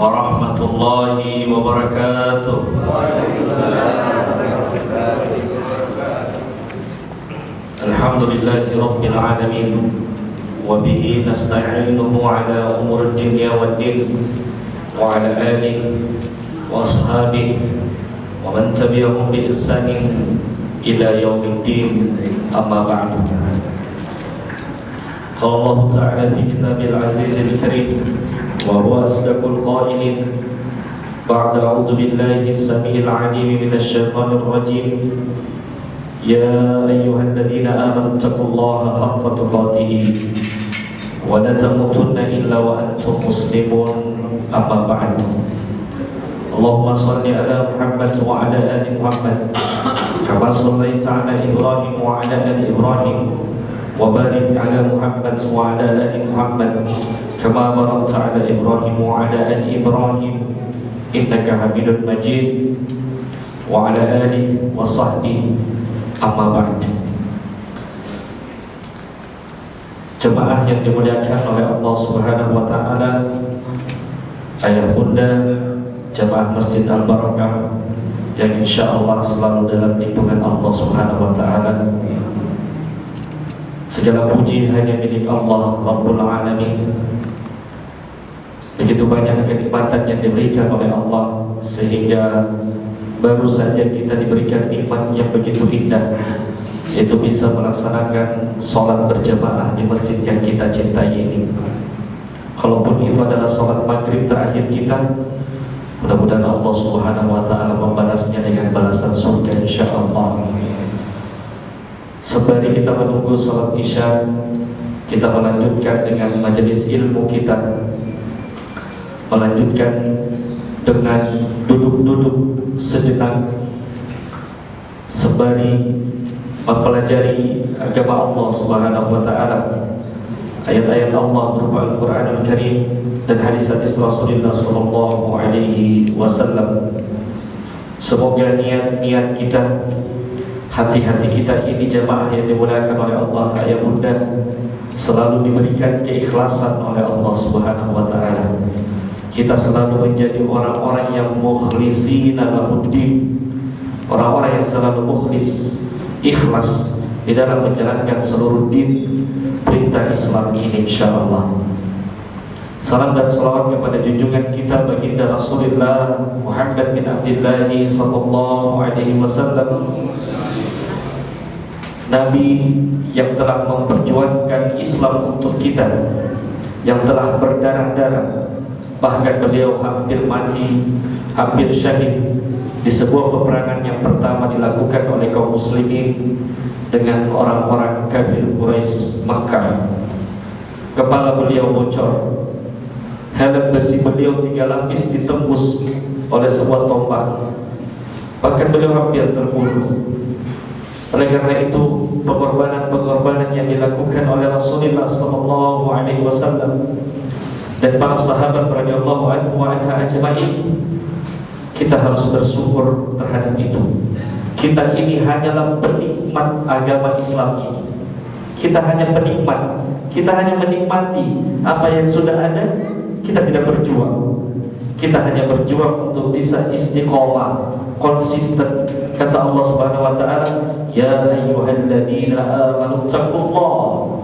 warahmatullahi wabarakatuh. Alhamdulillahi rabbil alamin, wa bihi nasta'inuhu ala umuri dunya waddin, wa ala alihi wa ashabihi wa man tabi'ahum bi ihsanin ila yaumiddin, amma ba'du. Qala Allah ta'ala fi kitabil azizil karim wa huwa asdaqul qailin ba'da a'udzu billahi as-sami'il 'alim minasy syaithanir rajim. Ya ayyuhalladzina amanu taqullaha haqqa tuqatih wa la tamutunna illa wa antum muslimun, amma ba'du. Allahumma shalli ala Muhammad wa ala ali Muhammad kama shallaita ala Ibrahim wa ala ali Ibrahim wa barik ala Muhammad wa ala ali Muhammad kama barakta ala Ibrahim wa ala ali Ibrahim innaka Hamidum Majid wa ala alihi wa sahbihi, amma ba'd. Jemaah yang dimuliakan oleh Allah Subhanahu wa taala, ayah bunda jemaah Masjid Al-Barakah yang insyaallah selalu dalam lindungan Allah Subhanahu wa taala. Segala puji hanya milik Allah Rabbul Alamin. Begitu banyak kenikmatan yang diberikan oleh Allah, sehingga baru saja kita diberikan nikmat yang begitu indah, yaitu bisa melaksanakan sholat berjamaah di masjid yang kita cintai ini. Kalaupun itu adalah sholat maghrib terakhir kita, mudah-mudahan Allah Subhanahu wa ta'ala membalasnya dengan balasan surga insyaallah. Sembari kita menunggu sholat isya, kita melanjutkan dengan majelis ilmu kita, melanjutkan dengan duduk-duduk sejenak sembari mempelajari agama Allah Subhanahu wa ta'ala, ayat-ayat Allah berupa Al-Quranul Karim dan hadis-hadis Rasulullah sallallahu alaihi wasallam. Semoga niat-niat kita, hati-hati kita ini jemaah yang dimuliakan oleh Allah, ayah bunda, selalu diberikan keikhlasan oleh Allah Subhanahu wa ta'ala. Kita selalu menjadi orang-orang yang mukhlishina lahuddin, orang-orang yang selalu mukhlis, ikhlas di dalam menjalankan seluruh din perintah Islam ini insyaallah. Salam dan salawat kepada junjungan kita baginda Rasulullah Muhammad bin Abdullah sallallahu alaihi wasallam, Nabi yang telah memperjuangkan Islam untuk kita, yang telah berdarah-darah, bahkan beliau hampir mati, hampir syahid di sebuah peperangan yang pertama dilakukan oleh kaum muslimin dengan orang-orang kafir Quraisy Makkah. Kepala beliau bocor, helm besi beliau 3 lapis ditembus oleh sebuah tombak, bahkan beliau hampir terbunuh. Oleh karena itu, pengorbanan-pengorbanan yang dilakukan oleh Rasulullah sallallahu alaihi wasallam dan para sahabat radhiyallahu anhu wa anha ajma'in, kita harus bersyukur terhadap itu. Kita ini hanyalah penikmat agama Islam ini. Kita hanya penikmat. Kita hanya menikmati apa yang sudah ada. Kita tidak berjuang. Kita hanya berjuang untuk bisa istiqomah, konsisten. Kata Allah Subhanahu wa ta'ala, ya ayyuhalladzina amanu taqullaha,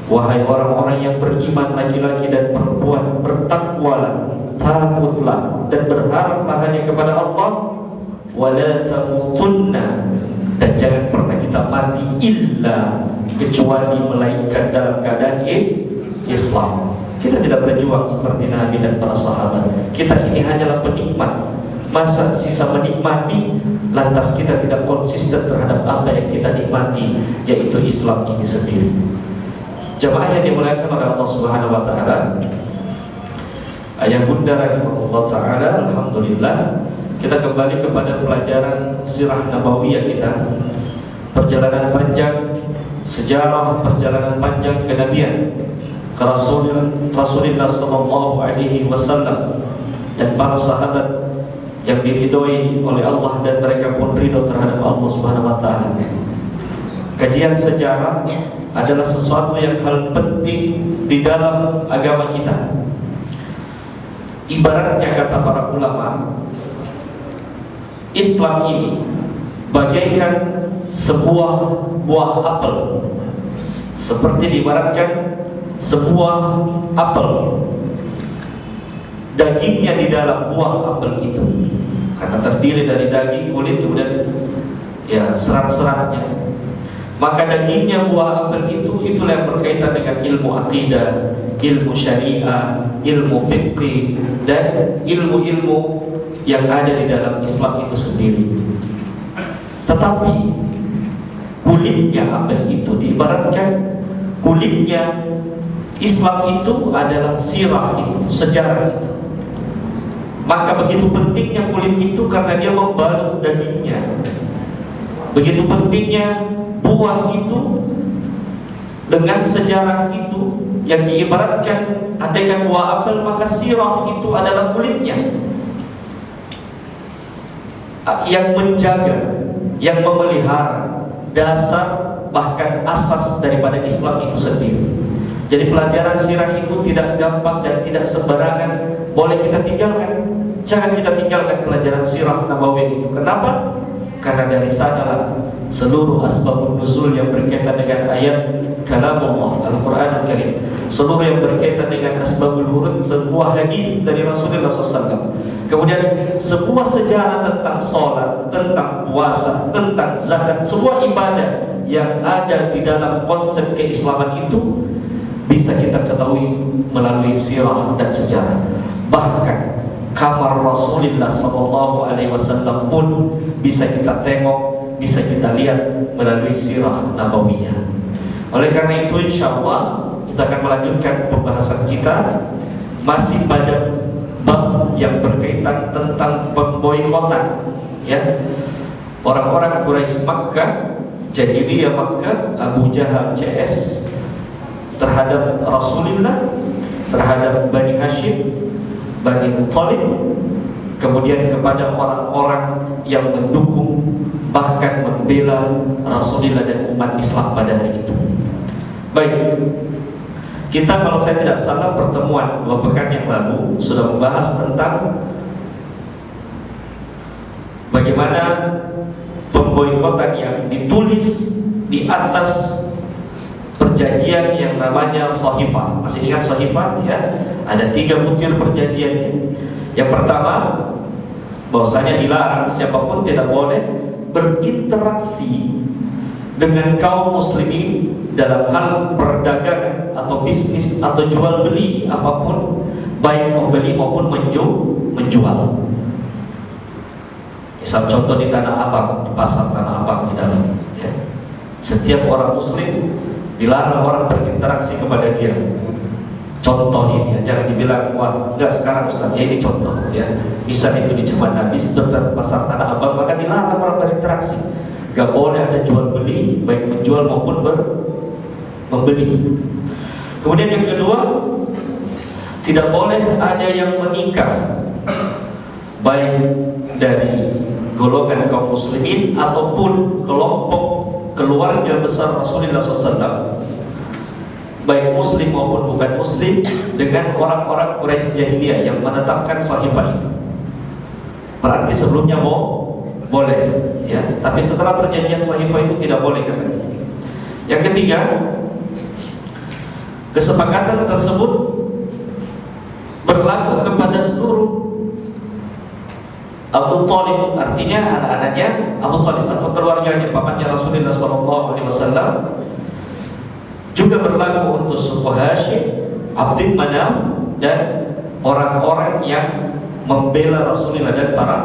wahai orang-orang yang beriman laki-laki dan perempuan, bertakwalah, takutlah dan berharaplah hanya kepada Allah, wala tamutunna, dan jangan pernah kita mati illa kecuali melainkan dalam keadaan Islam. Kita tidak berjuang seperti Nabi dan para sahabat. Kita ini hanyalah penikmat. Masa sisa menikmati lantas kita tidak konsisten terhadap apa yang kita nikmati, yaitu Islam ini sendiri. Jemaah yang dimuliakan oleh Allah Subhanahu wa ta'ala, ayah bunda rahimahullah ta'ala, alhamdulillah kita kembali kepada pelajaran sirah nabawiyah kita, perjalanan panjang, sejarah perjalanan panjang kenabian ke Rasulullah sallallahu alaihi wasallam dan para sahabat yang diridhoi oleh Allah dan mereka pun ridho terhadap Allah Subhanahu wa ta'ala. Kajian sejarah adalah sesuatu sesuatu yang hal penting di dalam agama kita. Ibaratnya kata para ulama, Islam ini bagaikan sebuah buah apel, seperti diibaratkan sebuah apel, dagingnya di dalam buah apel itu, karena terdiri dari daging, kulit, kemudian ya serat-seratnya. Maka dagingnya buah apel itu, itulah yang berkaitan dengan ilmu akidah, ilmu syariah, ilmu fikih, dan ilmu-ilmu yang ada di dalam Islam itu sendiri. Tetapi kulitnya apel itu diibaratkan kulitnya Islam itu adalah sirah itu, sejarah itu. Maka begitu pentingnya kulit itu karena dia membalut dagingnya. Begitu pentingnya buah itu dengan sejarah itu yang diibaratkan andaikan buah apel, maka sirah itu adalah kulitnya yang menjaga, yang memelihara dasar bahkan asas daripada Islam itu sendiri. Jadi pelajaran sirah itu tidak gampang dan tidak sembarangan boleh kita tinggalkan. Jangan kita tinggalkan pelajaran sirah Nabawiyah itu. Kenapa? Karena dari sanalah seluruh asbabun nuzul yang berkaitan dengan ayat kalamullah Al-Quran Al-Karim, seluruh yang berkaitan dengan asbabul wurud, sebuah hadis dari Rasulullah SAW, kemudian sebuah sejarah tentang sholat, tentang puasa, tentang zakat, sebuah ibadah yang ada di dalam konsep keislaman itu bisa kita ketahui melalui sirah dan sejarah. Bahkan kamar Rasulullah SAW pun bisa kita tengok, bisa kita lihat melalui sirah Nabawiyah. Oleh karena itu, insya Allah kita akan melanjutkan pembahasan kita masih pada bab yang berkaitan tentang pemboikotan, ya, orang-orang Quraisy Makkah, Jahiliyah Makkah, Abu Jahal CS terhadap Rasulullah, terhadap Bani Hashim, Bani Muttalib, kemudian kepada orang-orang yang mendukung bahkan membela Rasulullah dan umat Islam pada hari itu. Baik, kita kalau saya tidak salah pertemuan 2 pekan yang lalu sudah membahas tentang bagaimana pemboikotan yang ditulis di atas perjanjian yang namanya Shahifah. Masih ingat Shahifah ya? Ada 3 butir perjanjiannya. Yang pertama, bahwasanya dilarang siapapun tidak boleh berinteraksi dengan kaum muslimin dalam hal perdagangan atau bisnis atau jual beli apapun, baik membeli maupun menjual. Misal contoh di Tanah Abang, di pasar Tanah Abang di dalam, ya. Setiap orang muslim dilarang orang berinteraksi kepada dia. Contoh ini, jangan dibilang wah enggak sekarang Ustaz, ya ini contoh ya. Misal itu di zaman Nabi seperti pasar Tanah Abang, maka dilarang orang berinteraksi. Gak boleh ada jual beli, baik menjual maupun membeli. Kemudian yang kedua, tidak boleh ada yang menikah, baik dari golongan kaum muslimin ataupun kelompok keluarga besar Rasulullah SAW, baik muslim maupun bukan muslim, dengan orang-orang Quraisy Jahiliyah yang menetapkan Shahifah itu. Berarti sebelumnya boleh, ya. Tapi setelah perjanjian Shahifah itu tidak boleh katanya. Yang ketiga, kesepakatan tersebut berlaku kepada seluruh Abu Thalib, artinya anak-anaknya Abu Thalib atau keluarganya, pamannya Rasulullah SAW. Juga berlaku untuk suku Hashim, Abdul Manaf, dan orang-orang yang membela Rasulullah dan para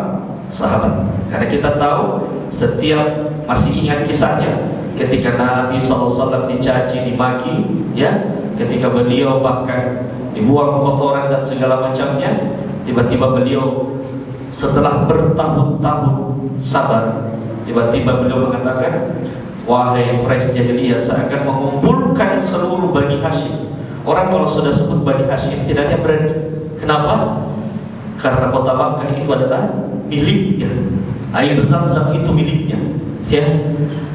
sahabat. Karena kita tahu, setiap masih ingat kisahnya ketika Nabi SAW dicaci, dimaki, ya, ketika beliau bahkan dibuang kotoran dan segala macamnya, tiba-tiba beliau setelah bertahun-tahun sabar, tiba-tiba beliau mengatakan, wahai Quraisy Jahiliyah, saya akan mengumpulkan seluruh Bani Hashim. Orang kalau sudah sebut Bani Hashim tidak ada berani. Kenapa? Karena kota Makkah itu adalah miliknya, air Zam-Zam itu miliknya, ya.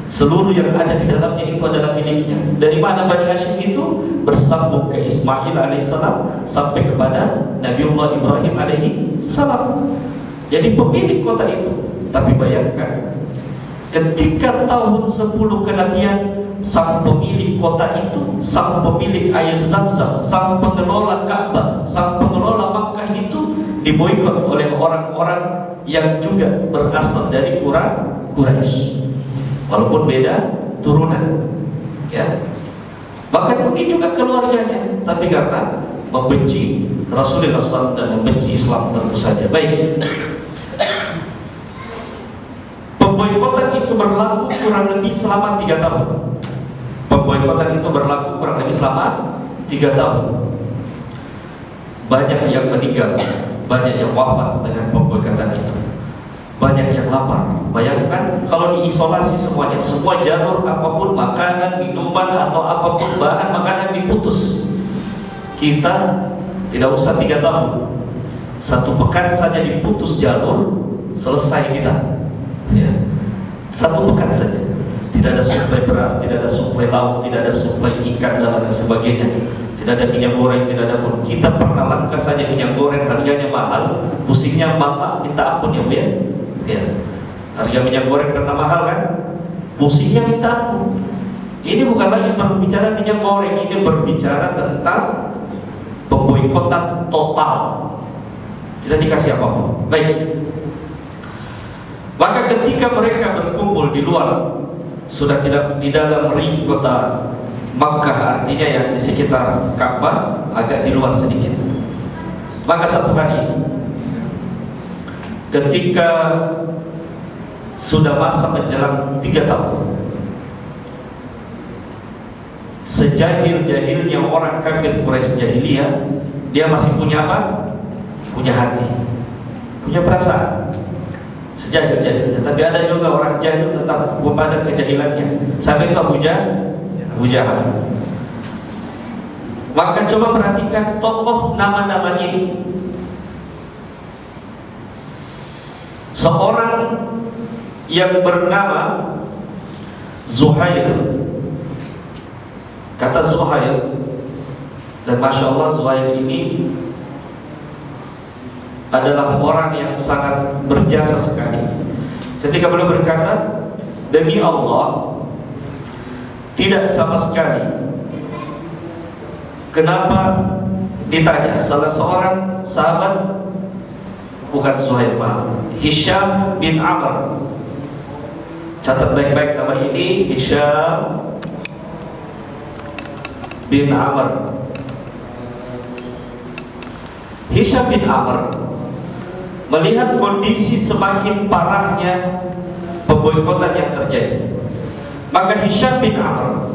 Seluruh yang ada di dalamnya itu adalah miliknya. Dari mana Bani Hashim itu? Bersambung ke Ismail alaihissalam sampai kepada Nabiullah Ibrahim alaihissalam. Jadi pemilik kota itu. Tapi bayangkan, ketika tahun 10 kenabian, sang pemilik kota itu, sang pemilik air Zamzam, sang pengelola Ka'bah, sang pengelola Makkah itu diboikot oleh orang-orang yang juga berasal dari Quraisy. Walaupun beda turunan, ya. Bahkan mungkin juga keluarganya, tapi karena membenci Rasulullah SAW dan membenci Islam tentu saja. Baik. Pemboikotan itu berlaku kurang lebih selama 3 tahun. Pemboikotan itu berlaku kurang lebih selama 3 tahun. Banyak yang meninggal, banyak yang wafat dengan pemboikotan itu. Banyak yang lapar. Bayangkan kalau diisolasi semuanya, semua jalur apapun, makanan, minuman atau apapun bahan makanan diputus. Kita tidak usah 3 tahun, 1 pekan saja diputus jalur, selesai kita, ya. 1 pekan saja. Tidak ada suplai beras, tidak ada suplai lauk, tidak ada suplai ikan dan lain sebagainya. Tidak ada minyak goreng, tidak ada pun. Kita pernah langka saja minyak goreng, harganya mahal, pusingnya mama minta ampun ya Bu ya. Ya, harga minyak goreng karena mahal kan, pusingnya minta ampun. Ini bukan lagi berbicara minyak goreng, ini berbicara tentang pemboikotan total. Tidak dikasih apa-apa. Baik. Maka ketika mereka berkumpul di luar, sudah tidak di dalam ring kota Makkah, artinya yang di sekitar Ka'bah, agak di luar sedikit. Maka satu hari, ketika sudah masa menjelang 3 tahun, sejahil-jahilnya orang kafir Quraisy jahiliyah, dia masih punya apa? Punya hati, punya perasaan. Sejahil-jahilnya. Tapi ada juga orang jahil tetap pada kejahilannya. Sampai itu Abu Jahal. Maka coba perhatikan tokoh nama-namanya ini. Seorang yang bernama Zuhair. Kata Zuhair, dan Masya Allah Zuhair ini adalah orang yang sangat berjasa sekali. Ketika beliau berkata, demi Allah, tidak sama sekali. Kenapa ditanya? Salah seorang sahabat, bukan Zuhair, Hisham bin Amr. Catat baik-baik nama ini, Hisham bin Amr. Hisham bin Amr melihat kondisi semakin parahnya pemboikotan yang terjadi, maka Hisham bin Amr,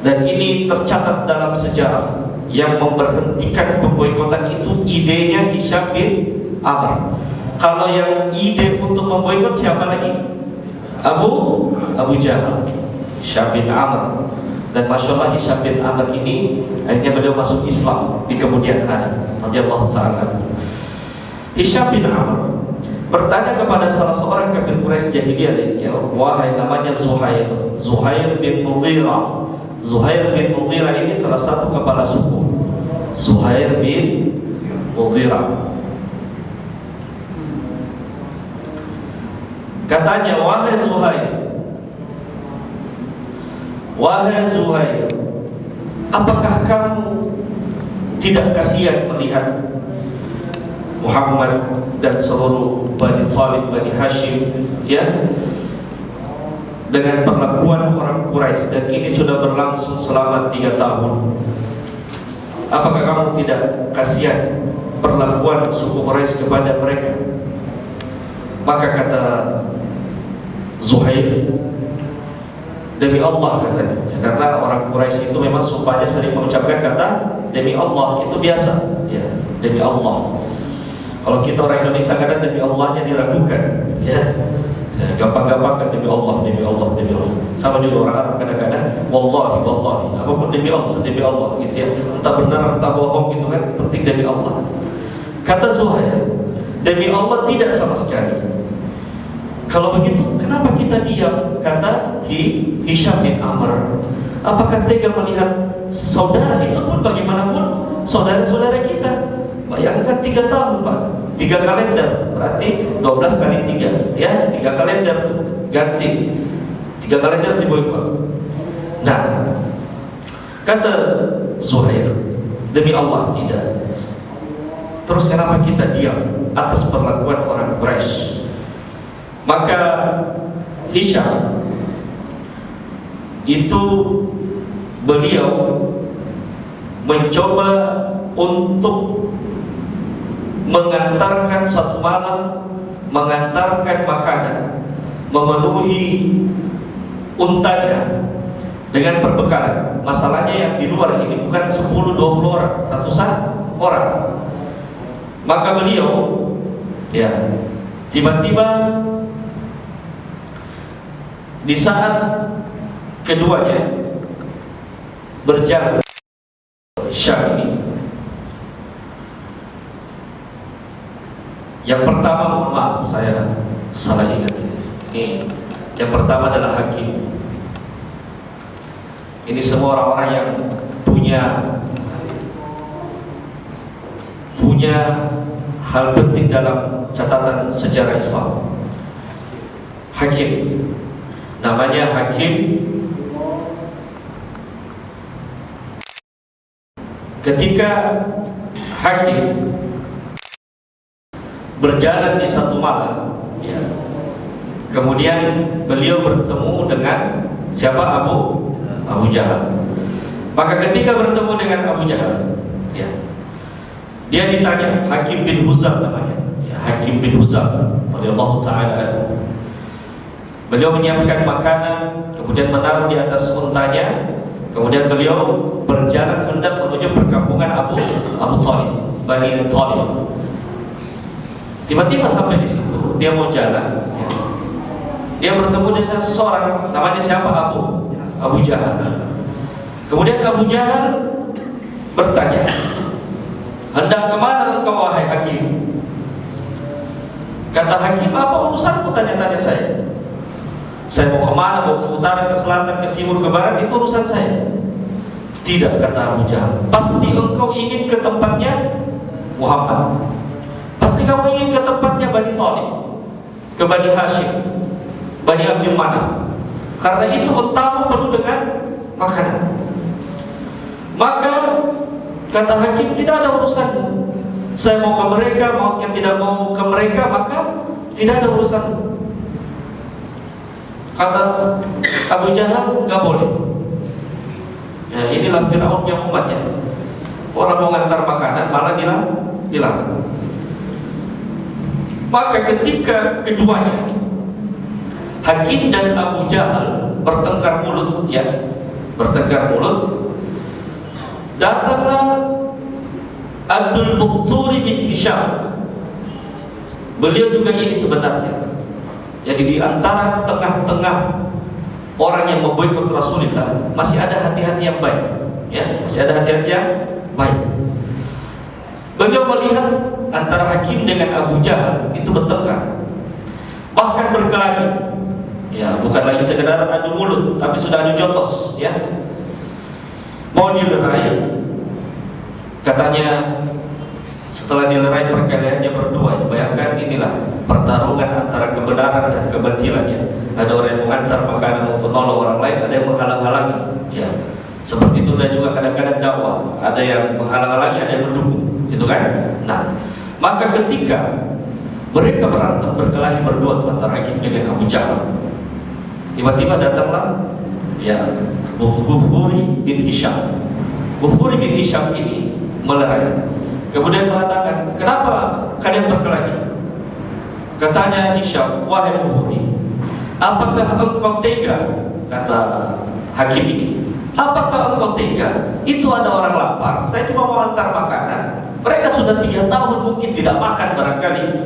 dan ini tercatat dalam sejarah, yang memberhentikan pemboikotan itu idenya Hisham bin Amr. Kalau yang ide untuk memboikot siapa lagi? Abu Jahal. Hisham bin Amr. Dan Masya Allah Hisham bin Amr ini akhirnya beliau masuk Islam di kemudian hari. Radhiyallahu ta'ala. Hisham bin Amr bertanya kepada salah seorang kafir Quraisy jahiliyah lainnya, wahai, namanya Zuhair, Zuhair bin Mughirah. Zuhair bin Mughirah ini salah satu kepala suku, Zuhair bin Mughirah. Katanya, wahai Zuhair, wahai Zuhair, apakah kamu tidak kasihan melihat Muhammad dan seluruh Bani Thalib, Bani Hashim, ya, dengan perlakuan orang Quraisy, dan ini sudah berlangsung selama 3 tahun. Apakah kamu tidak kasihan perlakuan suku Quraisy kepada mereka? Maka kata Zuhair, demi Allah, katanya, karena orang Quraisy itu memang sumpahnya sering mengucapkan kata demi Allah, itu biasa, ya, demi Allah. Kalau kita orang Indonesia kadang demi Allahnya diragukan, ya, gampang-gampang kan demi Allah, demi Allah, demi Allah. Sama juga orang Arab kadang-kadang wallahi, wallahi, apapun demi Allah, gitu ya. Entah benar, entah bohong, gitu kan, penting demi Allah. Kata Zuhair, demi Allah tidak sama sekali. Kalau begitu, kenapa kita diam? Kata Hisham bin Amr. Apakah tega melihat saudara itu pun bagaimanapun saudara-saudara kita? Bayangkan 3 tahun Pak, 3 kalender, berarti 12 kali 3, ya 3 kalender tuh ganti, 3 kalender diboikot. Nah, kata Zuhair, demi Allah tidak. Terus kenapa kita diam atas perlakuan orang Quraisy? Maka Hisham itu beliau mencoba untuk mengantarkan satu malam, mengantarkan makanan, memenuhi untanya dengan perbekalan. Masalahnya yang di luar ini bukan 10-20 orang, ratusan orang. Maka beliau ya tiba-tiba di saat keduanya berjalan Syam ini, yang pertama, mohon maaf saya salah ingat ini. Yang pertama adalah Hakim. Ini semua orang-orang yang punya hal penting dalam catatan sejarah Islam. Hakim, namanya Hakim. Ketika Hakim berjalan di satu malam, ya, kemudian beliau bertemu dengan siapa? Abu Jahal. Maka ketika bertemu dengan Abu Jahal, ya, dia ditanya, Hakim bin Huzam namanya, ya, Hakim bin Huzam radhiyallahu ta'ala. Beliau menyiapkan makanan, kemudian menaruh di atas untanya, kemudian beliau berjalan hendak menuju perkampungan Abu Thalib, Bani Thalib. Tiba-tiba sampai di situ, dia mau jalan, ya. Dia bertemu dengan seseorang, namanya siapa? Abu Jahal. Kemudian Abu Jahal bertanya, hendak kemana engkau wahai Hakim? Kata Hakim, apa urusanku tanya-tanya saya? Saya mau kemana? Mau ke utara, ke selatan, ke timur, ke barat? Itu urusan saya. Tidak, kata Abu Jahal. Pasti engkau ingin ke tempatnya Muhammad. Pasti kamu ingin ke tempatnya Bani Thalib, ke Bani Hashim, Bani Abdul Manaf. Karena itu tamu penuh dengan makanan. Maka kata Hakim, tidak ada urusanmu. Saya mau ke mereka, mau tidak mau ke mereka, maka tidak ada urusanmu. Kata Abu Jahal, nggak boleh. Ya, inilah Fir'aun yang umatnya. Orang mau ngantar makanan malah dilarang. Maka ketika keduanya, Hakim dan Abu Jahal bertengkar mulut, ya, bertengkar mulut, datanglah Abdul Bukhturi bin Hisham. Beliau juga ini sebenarnya, jadi di antara tengah-tengah orang yang memboikot Rasulullah masih ada hati-hati yang baik, ya, masih ada hati-hati yang baik. Beliau melihat antara Hakim dengan Abu Jahal itu bertengkar, bahkan berkelahi. Ya, bukan lagi sekedar adu mulut, tapi sudah adu jotos, ya. Mau dilerai. Katanya setelah dilerai perkelahiannya berdua, ya. Bayangkan inilah pertarungan antara kebenaran dan kebatilan, ya. Ada orang yang mengantar makanan untuk nolong orang lain, ada yang menghalang-halangi, ya. Seperti itu, dan juga kadang-kadang dakwah, ada yang menghalang-halangi, ada yang mendukung, itu kan. Nah, maka ketika mereka berantem berkelahi berdua tuh, antara Hakim dengan Abu Jahal, tiba-tiba datanglah, ya, Bukhturi bin Hisham. Bukhturi bin Hisham ini melerai, kemudian mengatakan, kenapa kalian berkelahi? Katanya Hisham, wahai Bukhturi, apakah engkau tega? Kata Hakim ini, apakah engkau tega? Itu ada orang lapar, saya cuma mau antar makanan, mereka sudah 3 tahun mungkin tidak makan barangkali.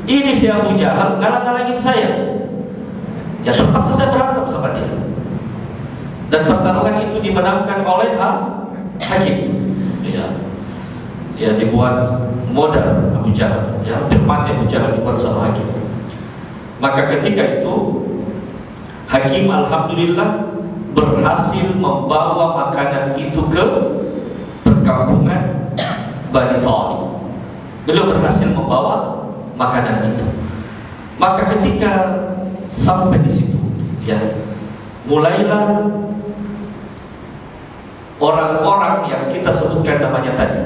Ini si Abu Jahal ngalang-ngalangin saya. Ya terpaksa saya berantem sama dia. Dan pertarungan itu dimenangkan oleh Hakim. Ya dibuat modal Abu Jahal. Ya hampir mati Abu Jahal dibuat sama Hakim. Maka ketika itu Hakim alhamdulillah berhasil membawa makanan itu ke perkampungan Bani Thalib. Beliau berhasil membawa makanan itu. Maka ketika sampai di situ, ya, mulailah orang-orang yang kita sebutkan namanya tadi,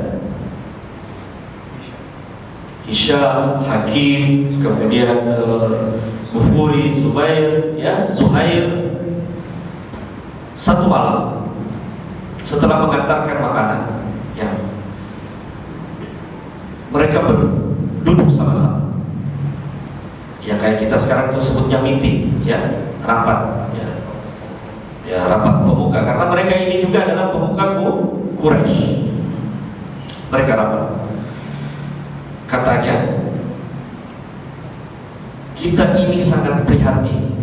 Hisham, Hakim, kemudian Mufuri, Zubair, ya, Zuhair. Satu malam setelah mengantarkan makanan, ya, mereka duduk sama-sama. Ya kayak kita sekarang tuh sebutnya meeting, ya, rapat, ya, rapat pemuka. Karena mereka ini juga adalah pemuka Quraisy. Mereka rapat. Katanya, kita ini sangat prihatin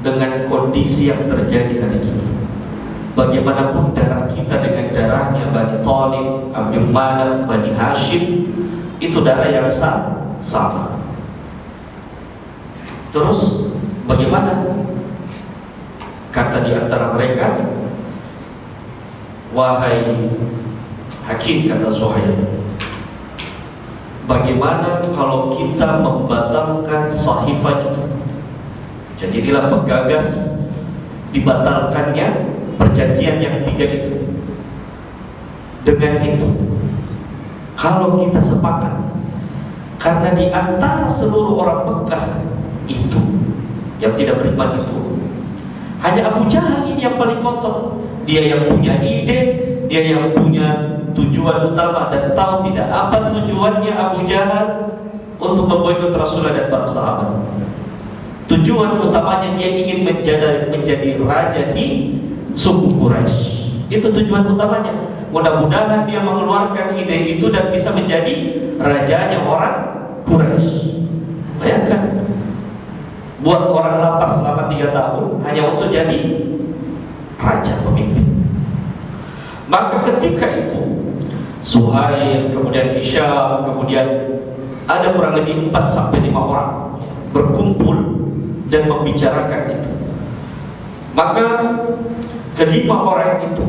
dengan kondisi yang terjadi hari ini. Bagaimanapun darah kita dengan darahnya Bani Thalib, Abdul Manaf, Bani Hashim, itu darah yang sama. Terus bagaimana? Kata di antara mereka, wahai Hakim, kata Zuhair, bagaimana kalau kita membatalkan sahifah itu? Jadi inilah penggagas dibatalkannya perjanjian yang 3 itu. Dengan itu, kalau kita sepakat, karena di antara seluruh orang Mekah itu yang tidak beriman itu, hanya Abu Jahal ini yang paling kotor. Dia yang punya ide, dia yang punya tujuan utama, dan tahu tidak apa tujuannya Abu Jahal untuk memboikot Rasulullah dan para sahabat. Tujuan utamanya dia ingin menjadi raja di suku Quraisy. Itu tujuan utamanya. Mudah-mudahan dia mengeluarkan ide itu dan bisa menjadi rajanya orang Quraisy. Bayangkan, buat orang lapar selama 3 tahun hanya untuk jadi raja, pemimpin. Maka ketika itu Zuhair, kemudian Hisham, kemudian ada kurang lebih 4-5 orang berkumpul dan membicarakan itu. Maka kelima orang itu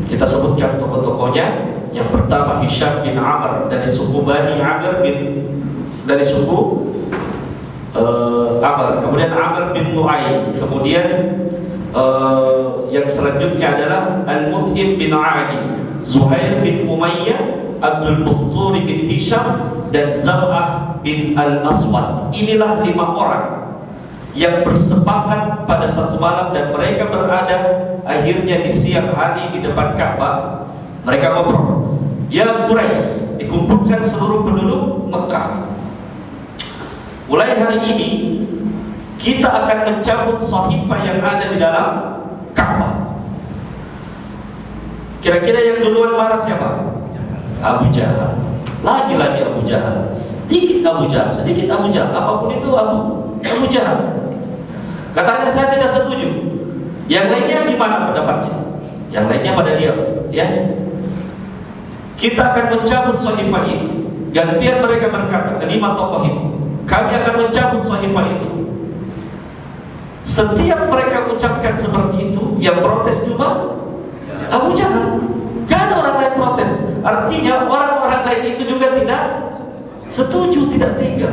kita sebutkan tokoh-tokohnya. Yang pertama Hisham bin Amr dari suku Bani Amr dari suku Amr, kemudian Amr bin Nu'aym, kemudian yang selanjutnya adalah Al-Mut'im bin Adi, Zuhair bin Umayyah, Abdul Mukhtur bin Hisham, dan Zam'ah bin Al-Aswad. Inilah 5 orang yang bersepakat pada satu malam, dan mereka berada akhirnya di siang hari di depan Ka'bah. Mereka ngobrol, ya Quraisy, dikumpulkan seluruh penduduk Mekah. Mulai hari ini kita akan mencabut sahifah yang ada di dalam Ka'bah. Kira-kira yang duluan marah siapa? Abu Jahal. Lagi-lagi Abu Jahal. Sedikit Abu Jahal, sedikit Abu Jahal. Apapun itu Abu Jahal. Katanya saya tidak setuju. Yang lainnya gimana pendapatnya? Yang lainnya pada diam, ya. Kita akan mencabut sahifah ini. Gantian mereka berkata, kelima tokoh itu, kami akan mencabut sahifah itu. Setiap mereka ucapkan seperti itu, yang protes cuma Abu Jahal. Gak ada orang lain protes. Artinya orang-orang lain itu juga tidak setuju, tidak tega.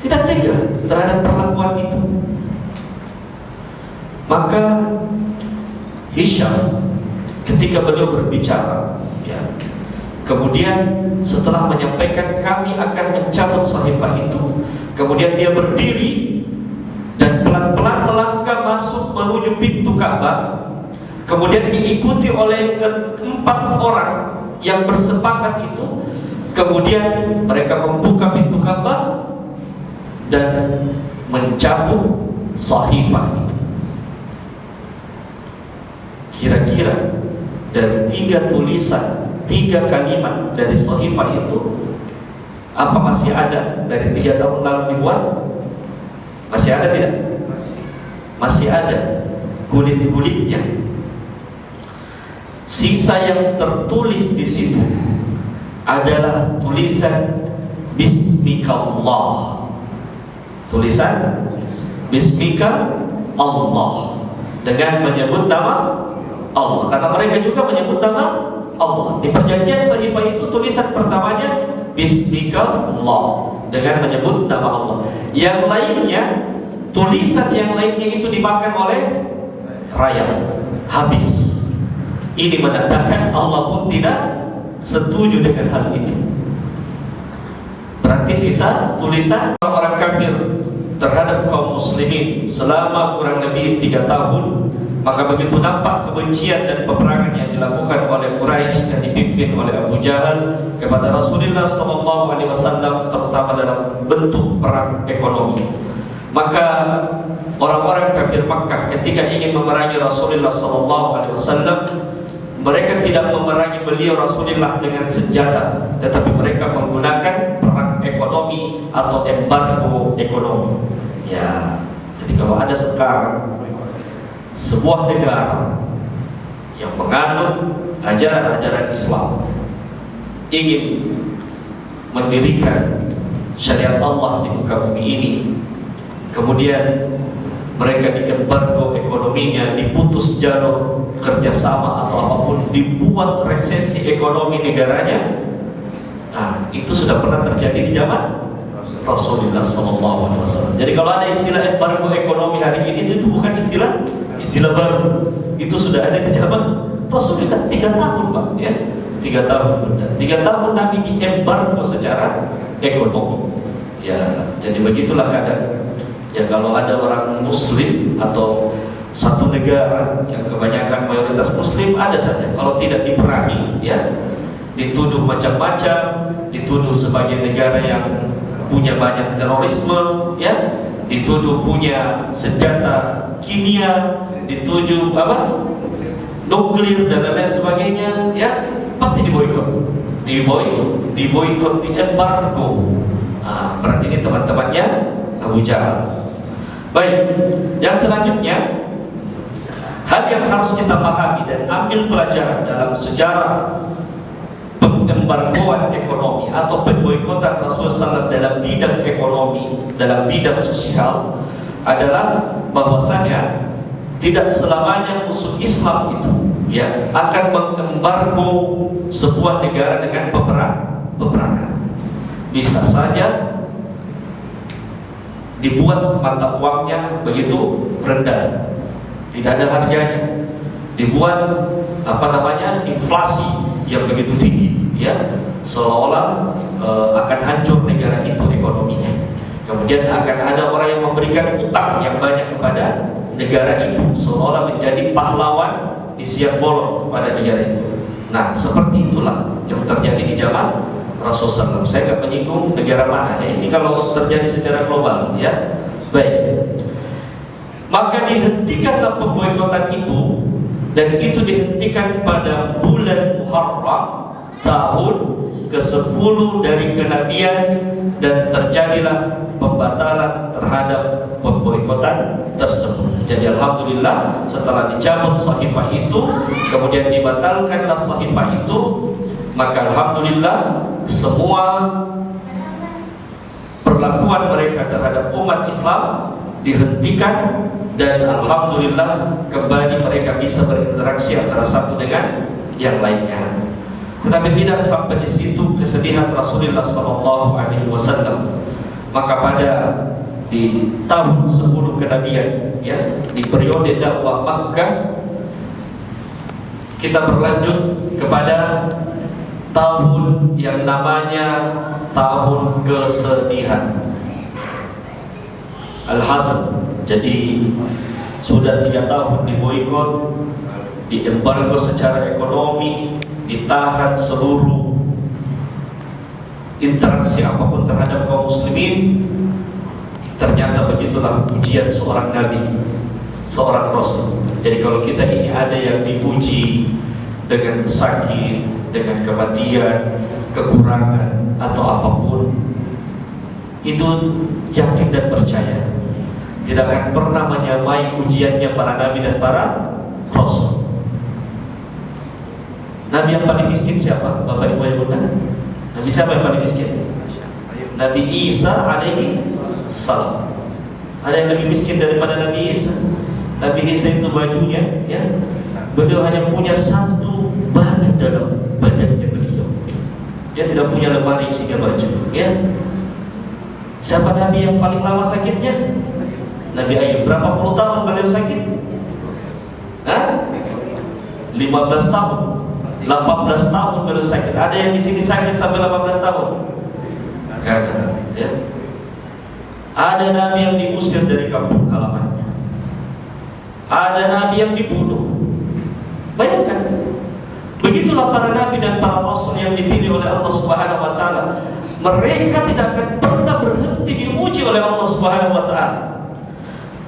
Tidak tega terhadap perlakuan itu. Maka Hisham ketika beliau berbicara, ya, kemudian setelah menyampaikan kami akan mencabut sahifah itu, kemudian dia berdiri dan pelan-pelan melangkah masuk menuju pintu Ka'bah. Kemudian diikuti oleh 4 orang yang bersepakat itu. Kemudian mereka membuka pintu Ka'bah dan mencabut sahifah itu. Kira-kira dari 3 tulisan, 3 kalimat dari sahifah itu, apa masih ada dari 3 tahun lalu dibuat? Masih ada tidak? Masih ada kulit-kulitnya. Sisa yang tertulis di situ adalah tulisan Bismikallah tulisan Bismika Allah, dengan menyebut nama Allah, karena mereka juga menyebut nama Allah. Di perjanjian sahifah itu tulisan pertamanya Bismika Allah, dengan menyebut nama Allah. Yang lainnya, tulisan yang lainnya itu dimakan oleh rayap, habis. Ini menandakan Allah pun tidak setuju dengan hal itu. Berarti sisa tulisan orang kafir terhadap kaum muslimin selama kurang lebih 3 tahun. Maka begitu nampak kebencian dan peperangan yang dilakukan oleh Quraisy dan dipimpin oleh Abu Jahal kepada Rasulullah SAW, terutama dalam bentuk perang ekonomi, maka orang-orang kafir Makkah ketika ingin memerangi Rasulullah SAW, mereka tidak memerangi beliau Rasulullah dengan senjata, tetapi mereka menggunakan perang ekonomi atau embargo ekonomi. Ya, jadi kalau ada sekarang sebuah negara yang menganut ajaran-ajaran Islam ingin mendirikan syariat Allah di muka bumi ini, kemudian mereka diembargo ekonominya, diputus jalur kerjasama atau apapun, dibuat resesi ekonomi negaranya. Nah, itu sudah pernah terjadi di zaman Rasulullah SAW. Jadi kalau ada istilah embargo ekonomi hari ini, itu bukan istilah baru. Itu sudah ada di zaman Rasulullah 3 tahun, Pak, ya. 3 tahun. 3 tahun Nabi diembargo secara ekonomi. Ya, jadi begitulah keadaan. Ya, kalau ada orang muslim atau satu negara yang kebanyakan mayoritas muslim, ada saja kalau tidak diperangi, ya, dituduh macam-macam, dituduh sebagai negara yang punya banyak terorisme, ya, dituduh punya senjata kimia, dituduh nuklir dan lain sebagainya, ya, pasti diboikot, diembargo. Nah, berarti ini teman-temannya Abu Jahal. Baik, yang selanjutnya, hal yang harus kita pahami dan ambil pelajaran dalam sejarah pengembargoan ekonomi atau pemboikotan Rasulullah SAW dalam bidang ekonomi, dalam bidang sosial, adalah bahwasanya tidak selamanya musuh Islam itu, ya, akan mengembargo sebuah negara dengan peperangan. Bisa saja dibuat mata uangnya begitu rendah, tidak ada harganya, dibuat inflasi yang begitu tinggi, ya, seolah-olah akan hancur negara itu ekonominya. Kemudian akan ada orang yang memberikan utang yang banyak kepada negara itu, seolah menjadi pahlawan di siang bolong kepada negara itu. Nah, seperti itulah yang terjadi di zaman Rasulullah SAW. Saya nggak menyinggung negara mana, ya. Ini kalau terjadi secara global, ya. Baik. Maka dihentikanlah pemboikotan itu, dan itu dihentikan pada bulan Muharram tahun ke-10 dari kenabian, dan terjadilah pembatalan terhadap pemboikotan tersebut. Jadi alhamdulillah, setelah dicabut sahifah itu, kemudian dibatalkanlah sahifah itu, maka alhamdulillah semua perlakuan mereka terhadap umat Islam dihentikan, dan alhamdulillah kembali mereka bisa berinteraksi antara satu dengan yang lainnya. Tetapi tidak sampai di situ kesedihan Rasulullah SAW. Maka pada di tahun 10 kenabian, ya, di periode dakwah Makkah, kita berlanjut kepada tahun yang namanya tahun kesedihan, Al-Hazan. Jadi sudah 3 tahun diboikot, diembargo secara ekonomi, ditahan seluruh interaksi apapun terhadap kaum muslimin. Ternyata begitulah ujian seorang nabi, seorang rasul. Jadi kalau kita ini ada yang diuji dengan sakit, dengan kematian, kekurangan atau apapun, itu yakin dan percaya tidak akan pernah menyamai ujiannya para nabi dan para rasul. Nabi yang paling miskin siapa? Bapak Ibu yang bunda? Nabi siapa yang paling miskin? Nabi Isa alaihi salam. Ada yang lebih miskin daripada Nabi Isa. Nabi Isa itu bajunya, ya, beliau hanya punya satu baju dalam badannya beliau. Dia tidak punya lemari isinya baju, ya. Siapa Nabi yang paling lama sakitnya? Nabi Ayub. Berapa puluh tahun beliau sakit? 15 tahun, 18 tahun beliau sakit. Ada yang di sini sakit sampai 18 tahun? Enggak ada, ya. Ada Nabi yang diusir dari kampung halamannya. Ada Nabi yang dibunuh. Bayangkan. Begitulah para Nabi dan para Rasul yang dipilih oleh Allah Subhanahu Wa Taala. Mereka tidak akan pernah berhenti diuji oleh Allah Subhanahu Wa Taala.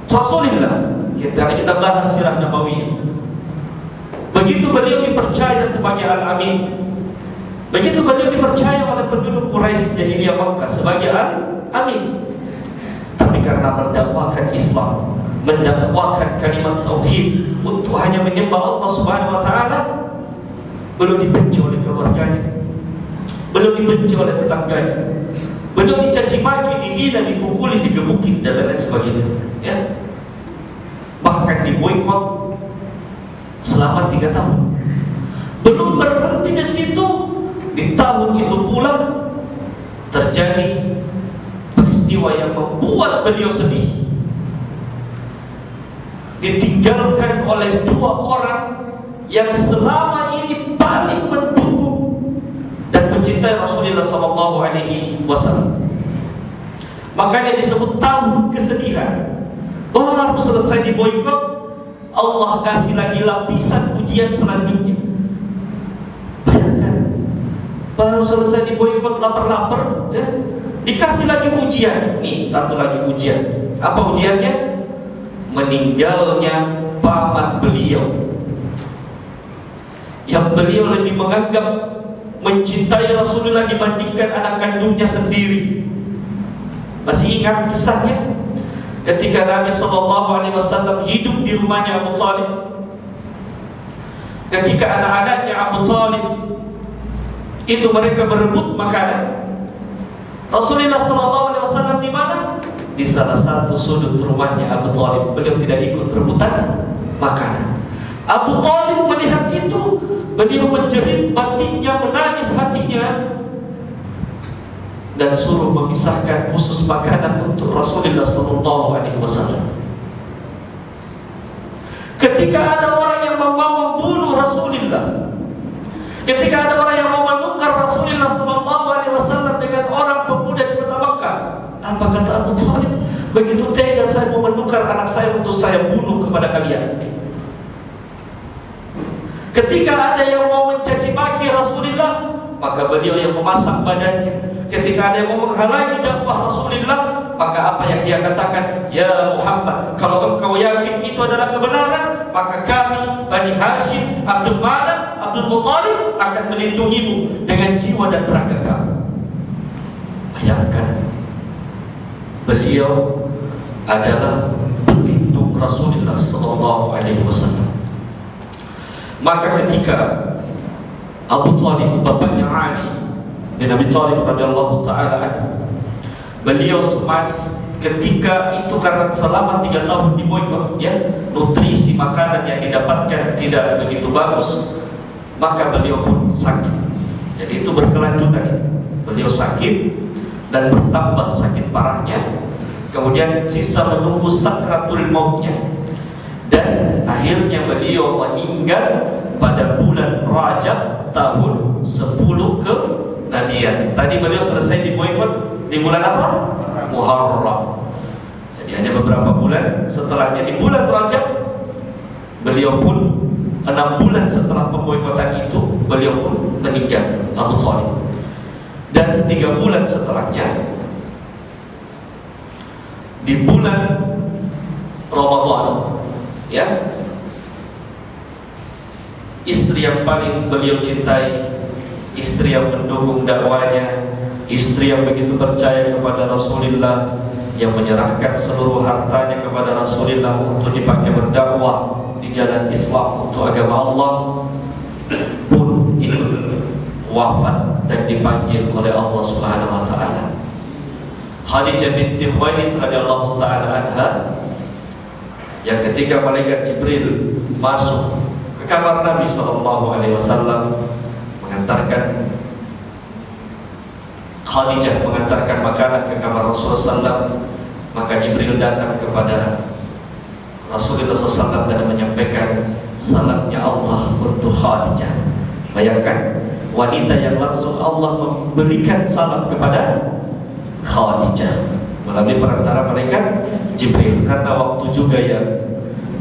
Rasulullah, kita bahas sirah Nabawiyah. Begitu beliau dipercaya sebagai Al-Amin, begitu beliau dipercaya oleh penduduk Quraisy Jahiliyah Makkah sebagai Al-Amin, tapi karena mendakwakan Islam, mendakwakan kalimat tauhid untuk hanya menyembah Allah Subhanahu Wa Taala, beliau dibenci oleh keluarganya, beliau dibenci oleh tetangganya, beliau dicaci maki, dihina, dipukuli, digebukin dan lain sebagainya, ya. Bahkan diboikot selama 3 tahun. Belum berhenti di situ, di tahun itu pula terjadi peristiwa yang membuat beliau sedih. Ditinggalkan oleh 2 orang yang selama ini paling mendukung dan mencintai Rasulullah SAW. Makanya disebut tahun kesedihan. Baru selesai diboikot, Allah kasih lagi lapisan ujian selanjutnya. Bayangkan, baru selesai diboikot lapar-lapar, ya, dikasih lagi ujian. Nih, satu lagi ujian. Apa ujiannya? Meninggalnya paman beliau, yang beliau lebih menganggap mencintai Rasulullah dibandingkan anak kandungnya sendiri. Masih ingat kisahnya? Ketika Nabi SAW hidup di rumahnya Abu Talib, ketika anak-anaknya Abu Talib itu mereka berebut makanan, Rasulullah SAW di mana? Di salah satu sudut rumahnya Abu Talib. Beliau tidak ikut rebutan makanan. Abu Talib melihat itu, beliau menjerit batinnya, menangis hatinya, dan suruh memisahkan khusus makanan untuk Rasulullah SAW. Ketika ada orang yang mau membunuh Rasulullah, ketika ada orang yang mau menukar Rasulullah SAW dengan orang pemuda di kota Makkah, apa kata Abu Talib? Begitu tega saya mau menukar anak saya untuk saya bunuh kepada kalian. Ketika ada yang mau mencaci maki Rasulullah, maka beliau yang memasak badannya. Ketika ada yang mau menghalangi dakwah Rasulullah, maka apa yang dia katakan? Ya Muhammad, kalau engkau yakin itu adalah kebenaran, maka kami Bani Hashim, Abdul Manaf, Abdul Muttalib akan melindungimu dengan jiwa dan raga kami. Bayangkan, beliau adalah pelindung Rasulullah SAW. Maka ketika Abu Talib, bapaknya Ali bin Abi Thalib radhiyallahu taala anhu, beliau ketika itu karena selama 3 tahun diboikot, ya, nutrisi makanan yang didapatkan tidak begitu bagus, maka beliau pun sakit. Jadi itu berkelanjutan. Beliau sakit dan bertambah sakit parahnya. Kemudian sisa menunggu sakratul mautnya, dan akhirnya beliau meninggal pada bulan Rajab tahun 10 ke-Nabian. Tadi beliau selesai diboikot di bulan apa? Muharram. Jadi hanya beberapa bulan setelahnya, di bulan Rajab, beliau pun 6 bulan setelah pemboikotan itu beliau pun meninggal, Abu Talib. Dan 3 bulan setelahnya, di bulan Ramadan, ya, istri yang paling beliau cintai, istri yang mendukung dakwanya, istri yang begitu percaya kepada Rasulullah, yang menyerahkan seluruh hartanya kepada Rasulullah untuk dipakai berdakwah di jalan Islam untuk agama Allah, pun ikut wafat dan dipanggil oleh Allah Subhanahu wa taala. Khadijah binti Khuwailid radhiyallahu taala anha, yang ketika malaikat Jibril masuk ke kamar Nabi sallallahu alaihi wasallam mengantarkan Khadijah mengantarkan makanan ke kamar Rasulullah SAW, maka Jibril datang kepada Rasulullah SAW dan menyampaikan salamnya Allah untuk Khadijah. Bayangkan, wanita yang langsung Allah memberikan salam kepada Khadijah melalui perantara malaikat Jibril. Karena waktu juga yang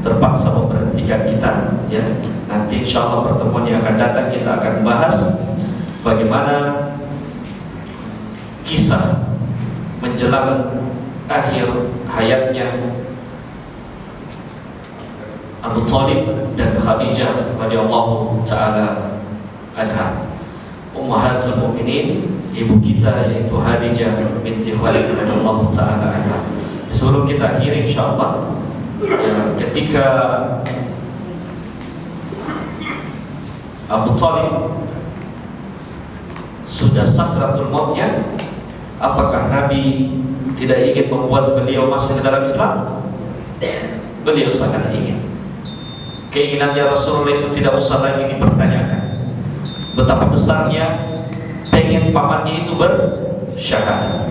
terpaksa memberhentikan kita, ya. Nanti insya Allah pertemuan yang akan datang kita akan bahas bagaimana kisah menjelang akhir hayatnya Abu Thalib dan Khadijah radhiyallahu taala anha, ummahatul mukminin, ibu kita yaitu Khadijah binti Khuwailid radhiyallahu taala anha. Sebelum kita akhiri insyaallah, ya, ketika Abu Thalib sudah sakratul mautnya, apakah Nabi tidak ingin membuat beliau masuk ke dalam Islam? Beliau sangat ingin. Keinginannya Rasulullah itu tidak usah lagi dipertanyakan. Betapa besarnya pengen pamannya itu bersyahadat.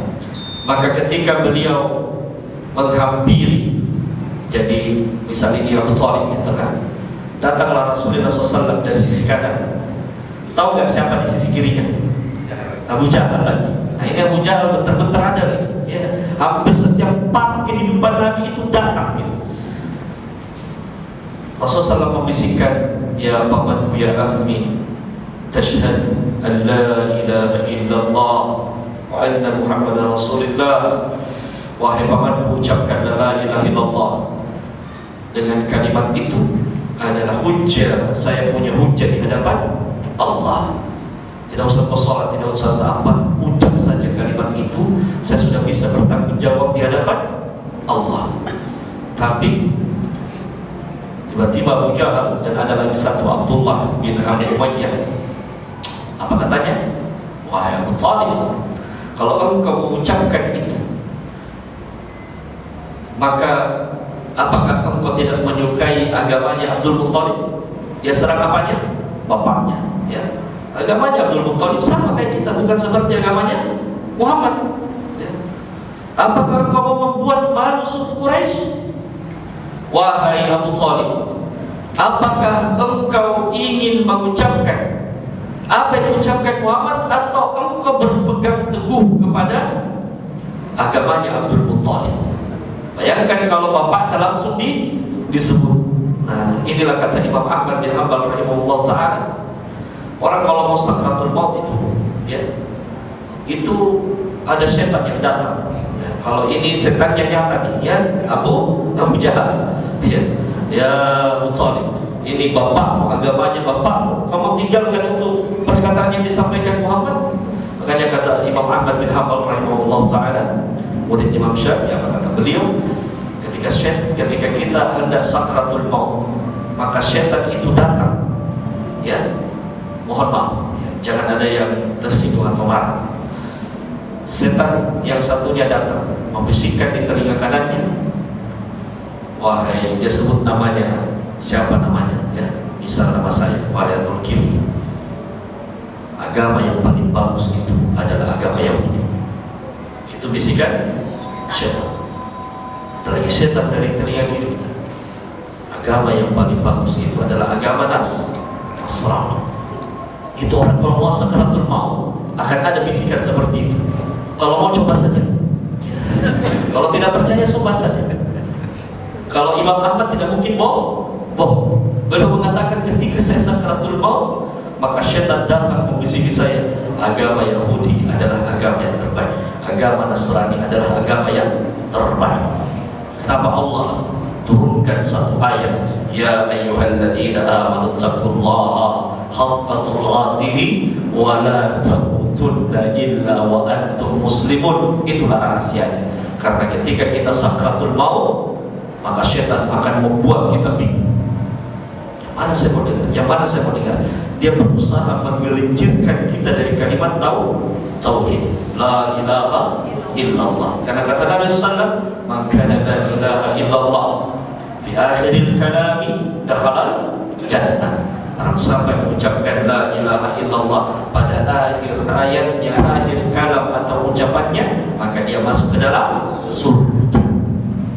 Maka ketika beliau menghampiri, jadi misalnya ini Abu Thalib gitu kan, datanglah Rasulullah SAW dari sisi kanan. Tahu nggak siapa di sisi kirinya? Abu Jahal lagi. Nah ini Abu Jahal bentar-bentar ada lagi, ya. Hampir setiap part kehidupan Nabi itu datang gitu. Rasulullah SAW membisikkan, ya pamanku ya ammi, tashhad an la ilaha illallah wa anna Muhammadar Rasulullah. Wahai pamanku, ucapkan la ilaha illallah. Dengan kalimat itu adalah hujjah, saya punya hujjah di hadapan Allah. Tidak usah kau sholat, tidak usah apa, ucap saja kalimat itu, saya sudah bisa bertanggung jawab di hadapan Allah. Tapi tiba-tiba Abu Jahal dan ada lagi satu Abdullah bin Abi Umayyah, apa katanya? Wahai Abu Thalib, kalau engkau mengucapkan itu, maka apakah engkau tidak menyukai agamanya Abdul Muttalib? Ya serang apanya? Bapaknya, ya. Agamanya Abdul Muttalib sama kayak kita, bukan seperti agamanya Muhammad, ya. Apakah engkau mau membuat malu suku Quraisy? Wahai Abu Thalib, apakah engkau ingin mengucapkan apa yang diucapkan Muhammad, atau engkau berpegang teguh kepada agamanya Abdul Muttalib? Bayangkan kalau bapaknya langsung disebut. Nah, inilah kata Imam Ahmad bin Hanbal rahimahullah ta'ala, orang kalau mau sakratul maut itu, ya, itu ada setan yang datang. Ya, kalau ini setannya nyata nih, ya, Abu Jahal, ya Abu Thalib, ini bapakmu, agamanya bapakmu, kamu tinggalkan untuk perkataan yang disampaikan Muhammad. Makanya kata Imam Ahmad bin Hanbal rahimahullah ta'ala, murid Imam Syafi'i, apa kata beliau, ketika kita hendak sakratul maut, maka setan itu datang, ya, mohon maaf, ya, jangan ada yang tersinggung atau marah. Setan yang satunya datang membisikkan di telinga kanannya, wahai, dia sebut namanya, siapa namanya, ya, misal nama saya, wahai Zulkifli, agama yang paling bagus itu adalah agama Yahudi. Itu bisikan setan. Ada lagi setan dari telinga kiri kita, agama yang paling bagus itu adalah agama Nasrani. Itu orang kalau mau sakratul maut akan ada bisikan seperti itu. Kalau mau coba saja. Kalau tidak percaya coba saja. Kalau Imam Ahmad tidak mungkin bohong. Beliau mengatakan ketika saya sakratul maut, maka syaitan datang membisiki saya, agama Yahudi adalah agama yang terbaik, agama Nasrani adalah agama yang terbaik. Kenapa Allah turunkan satu ayat, ya ayyuhalladzina amanu taqullaha haqqa tuqatih wa la tamutunna illa wa antum muslimun. Itulah rahasianya. Karena ketika kita sakratul maut, maka syaitan akan membuat kita bingung. Yang mana saya mau dengar? Yang mana saya mau dengar? Dia berusaha menggelincirkan kita dari kalimat tauhid, la ilaha illallah. Karena kata Nabi sallallahu, "Man kana la ilaha illallah fi akhiril kalami dakhala jannah." Orang sampai mengucapkan la ilaha illallah pada akhir ayatnya, akhir kalam atau ucapannya, maka dia masuk ke dalam surga.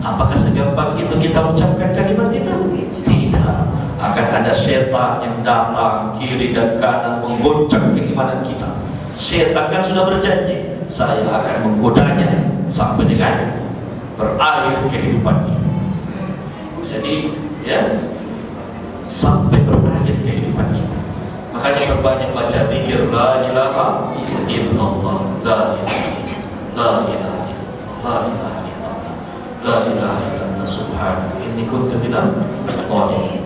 Apakah segampang itu kita ucapkan kalimat itu? Tidak. Akan ada syaitan yang datang kiri dan kanan menggoncang keimanan kita. Syaitan kan sudah berjanji, saya akan menggodanya sampai dengan berakhir kehidupan ini. Jadi ya, sampai berakhir kehidupan kita. Makanya perbanyak baca zikir la ilaha illallah, la ilaha illallah, la ilaha illallah, subhanallah, inni kuntu minal dhalimin.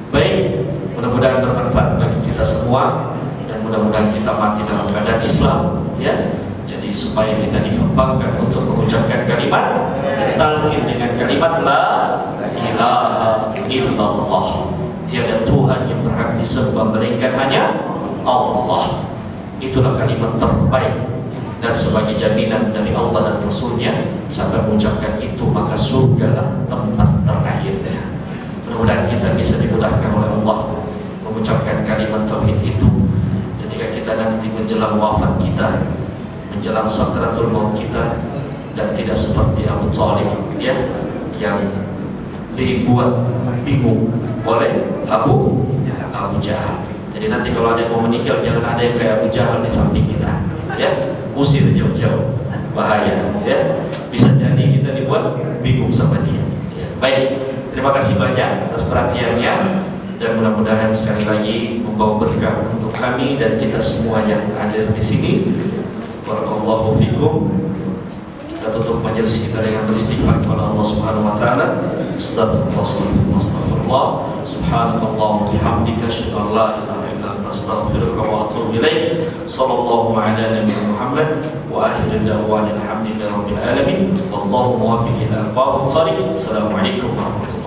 Baik, mudah-mudahan bermanfaat bagi kita semua dan mudah-mudahan kita mati dalam keadaan Islam, ya. Jadi supaya kita dikembangkan untuk mengucapkan kalimat talqin dengan kalimat la ilaha illallah. Tiada Tuhan yang berhak disembah melainkan hanya Allah. Itulah kalimat terbaik dan sebagai jaminan dari Allah dan Rasulnya, sampai mengucapkan itu maka surgalah tempat terakhirnya. Mudah-mudahan kita bisa dimudahkan oleh Allah mengucapkan kalimat tauhid itu ketika kita nanti menjelang wafat kita, menjelang sakratul maut kita, dan tidak seperti Abu Thalib ya, yang dibuat bingung oleh Abu Jahal. Jadi nanti kalau ada yang mau meninggal, jangan ada yang kayak Abu Jahal di samping kita, ya, usir jauh-jauh, bahaya, ya. Bisa jadi kita dibuat bingung sama dia. Ya. Baik, terima kasih banyak atas perhatiannya dan mudah-mudahan sekali lagi membawa berkah untuk kami dan kita semua yang hadir di sini. Barakallahu fikum. Kita tutup majelis kita dengan beristighfar kepada Allah Subhanahu wa taala. Astagfirullah, subhanallah wa bihamdika, asyhadu an la ilaha illa anta, astaghfiruka wa atubu ilaik. Sallallahu ala nabiyyina Muhammad wa ahli da'wana alhamdulillahi rabbil alamin. Wallahu muwaffiq ila aqwamit thariq. Assalamualaikum warahmatullahi wabarakatuh.